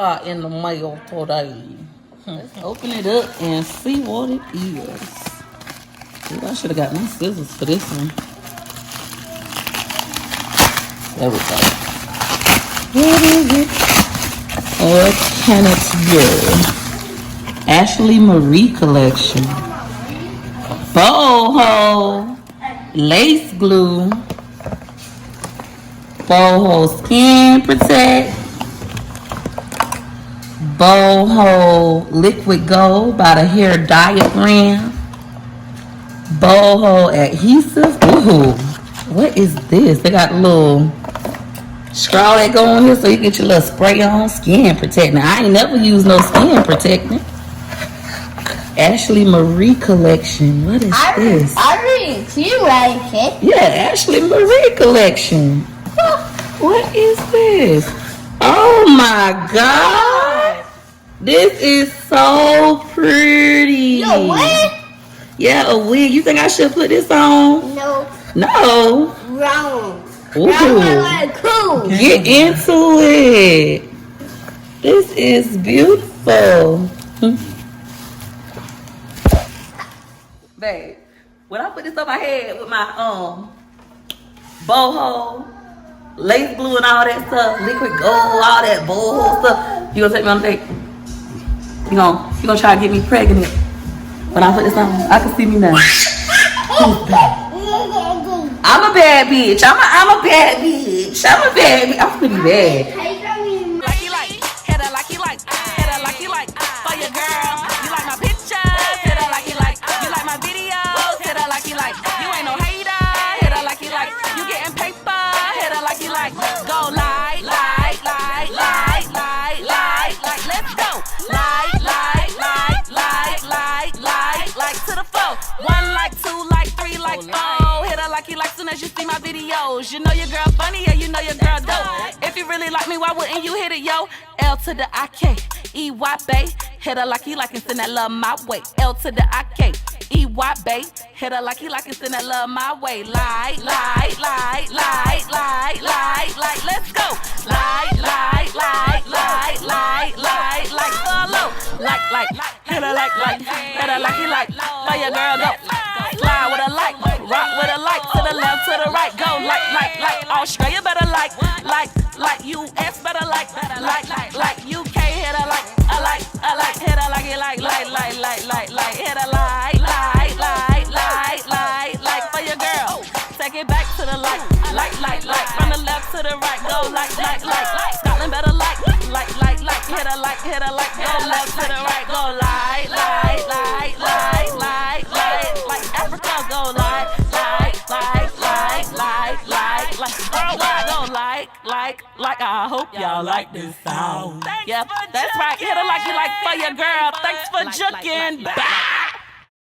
In the mail today. Open it up and see what it is. Ooh, I should have got my scissors for this one. There we go. What is it? What can it be? Ashley Marie collection. Boho lace glue. Boho skin protect. Boho liquid gold by the hair diagram. Boho adhesive. Ooh, what is this? They got a little straw that go on here so you get your little spray on skin protectant. I ain't never used no skin protectant. Ashley Marie collection. What is this? I really feel like it. Yeah, Ashley Marie collection. What is this? Oh my God. This is so pretty. Yo, what? Yeah, a wig. You think I should put this on? No. No. Wrong. Ooh. Like cool. Get into it. This is beautiful. Babe, when I put this on my head with my boho, lace glue and all that stuff, liquid gold, all that boho stuff, you gonna take me on a date? You gonna try to get me pregnant when I put this on? I can see me now. I'm a bad bitch. I'm a bad bitch. I'm a bad bitch. I'm pretty bad. For your girl, you like my pictures, hit her like you like. You like my videos, hit her like you like. You ain't no hater, hit her like you like. You getting paper, hit her like you like. Go like, let's go. Like to the flow. 1 like, 2 like, 3 like, 4. Hit her like you like soon as you see my videos. You know your girl funny, yeah, you know your girl dope. If you really like me, why wouldn't you hit it, yo? L to the IK-EY, bae. Hit her like you like and send that love my way. L to the IK-EY, bae. Hit her like you like and send that love my way. Like, let's go. Like, follow. Like, hit her like, hit her like you like. For your girl, go. Slide with a like, rock with a like. To the left, to the right, go. Like. Australia better like. US better like. UK hit her like. I like. Hit her like it like. Hit her like. For your girl, take it back to the like. From the left to the right, go like. Scotland better like. Hit her like. Go left to the right, go like. Africa go like. Worldwide go like. I hope y'all like this sound. Yeah, that's right. Hit her like you like for your girl. Thanks for juking. Bye.